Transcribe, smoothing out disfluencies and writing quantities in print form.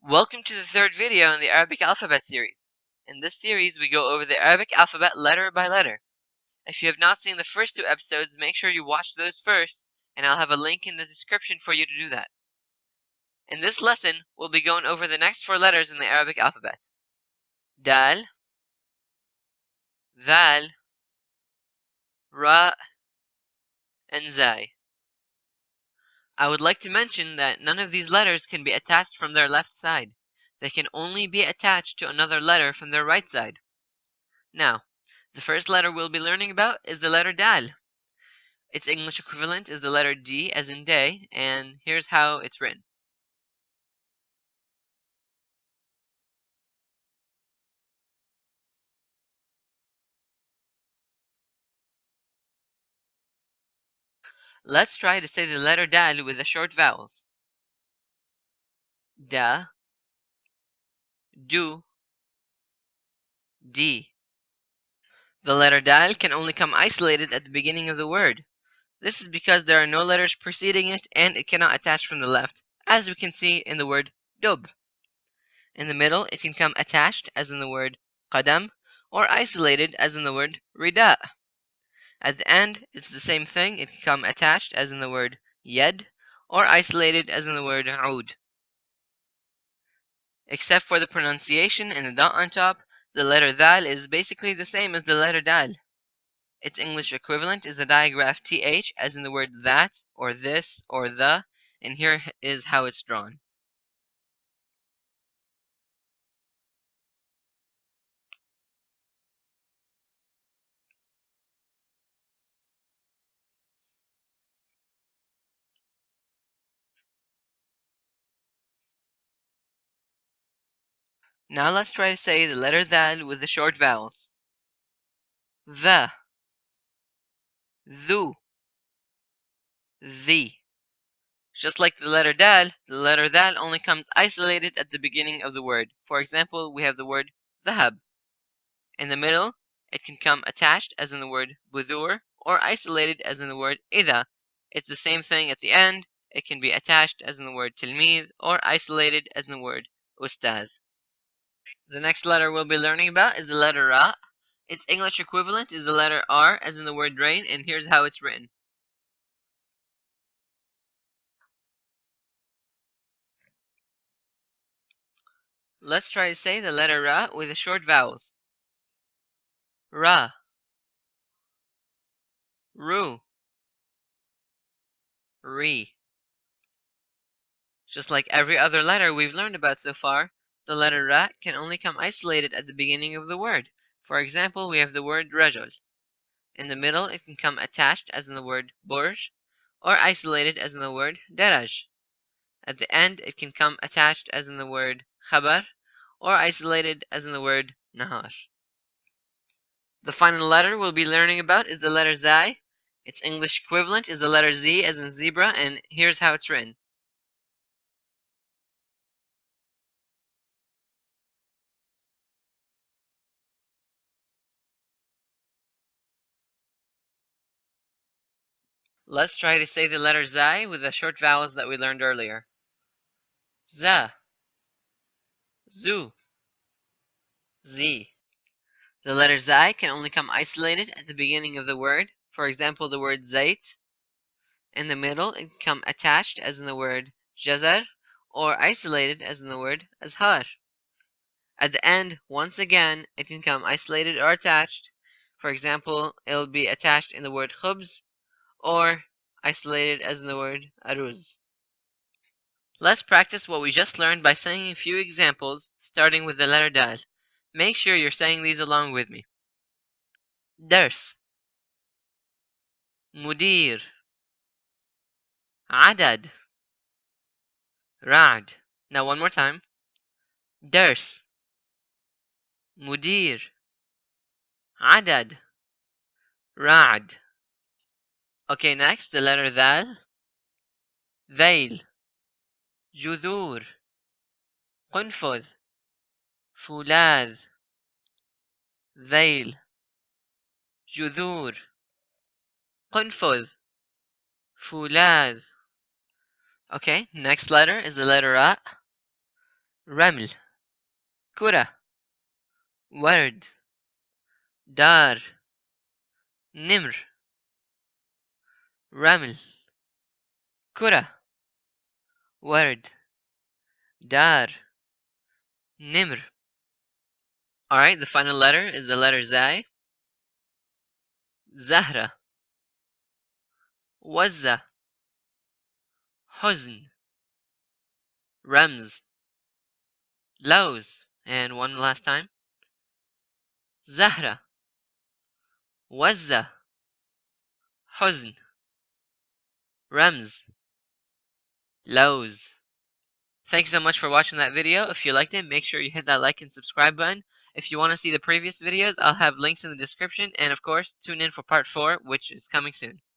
Welcome to the third video in the Arabic alphabet series. In this series, we go over the Arabic alphabet letter by letter. If you have not seen the first two episodes, make sure you watch those first, and I'll have a link in the description for you to do that. In this lesson, we'll be going over the next four letters in the Arabic alphabet. Dal, Dhal, Ra, and Zai. I would like to mention that none of these letters can be attached from their left side. They can only be attached to another letter from their right side. Now, the first letter we'll be learning about is the letter Dal. Its English equivalent is the letter D as in day, and here's how it's written. Let's try to say the letter Dal with the short vowels. Da, Du, Di. The letter Dal can only come isolated at the beginning of the word. This is because there are no letters preceding it and it cannot attach from the left, as we can see in the word Dub. In the middle, it can come attached, as in the word Qadam, or isolated, as in the word Rida. At the end, it's the same thing. It can come attached, as in the word Yad, or isolated, as in the word Oud. Except for the pronunciation and the dot on top, the letter Dal is basically the same as the letter Dal. Its English equivalent is the digraph th, as in the word that, or this, or the, and here is how it's drawn. Now let's try to say the letter Dal with the short vowels. The, Thu, The. Just like the letter Dal, the letter Dal only comes isolated at the beginning of the word. For example, we have the word Dhahab. In the middle, it can come attached, as in the word Budur, or isolated, as in the word Idha. It's the same thing at the end. It can be attached, as in the word Tilmiz, or isolated, as in the word Ustaz. The next letter we'll be learning about is the letter Ra. Its English equivalent is the letter R, as in the word rain, and here's how it's written. Let's try to say the letter Ra with the short vowels. Ra, Ru, Ri. Just like every other letter we've learned about so far, the letter Ra can only come isolated at the beginning of the word. For example, we have the word Rajul. In the middle, it can come attached, as in the word Burj, or isolated, as in the word Daraj. At the end, it can come attached, as in the word Khabar, or isolated, as in the word Nahar. The final letter we'll be learning about is the letter Zai. Its English equivalent is the letter Z, as in zebra, and here's how it's written. Let's try to say the letter Zai with the short vowels that we learned earlier. Za, Zu, Z. The letter Zai can only come isolated at the beginning of the word. For example, the word Zait. In the middle, it can come attached, as in the word Jazar, or isolated, as in the word Azhar. At the end, once again, it can come isolated or attached. For example, it will be attached in the word khubz, or isolated, as in the word aruz. Let's practice what we just learned by saying a few examples, starting with the letter Dal. Make sure you're saying these along with me. Dars, Mudir, Adad, Ra'd. Now one more time. Dars, Mudir, Adad, Ra'd. Okay, next, the letter Dal. Dhail, Judhur, Qunfudh, Fulad, Dhail, Judhur, Qunfudh, Fulad. Okay, next letter is the letter Ra. رمل كرة ورد دار نمر رمل كرة ورد دار نمر. Alright, the final letter is the letter Zai. زهرة وزة حزن رمز لوز. And one last time. زهرة وزة حزن رمز لوز. Thanks so much for watching that video. If you liked it, make sure you hit that like and subscribe button. If you want to see the previous videos, I'll have links in the description. And of course, tune in for part 4, which is coming soon.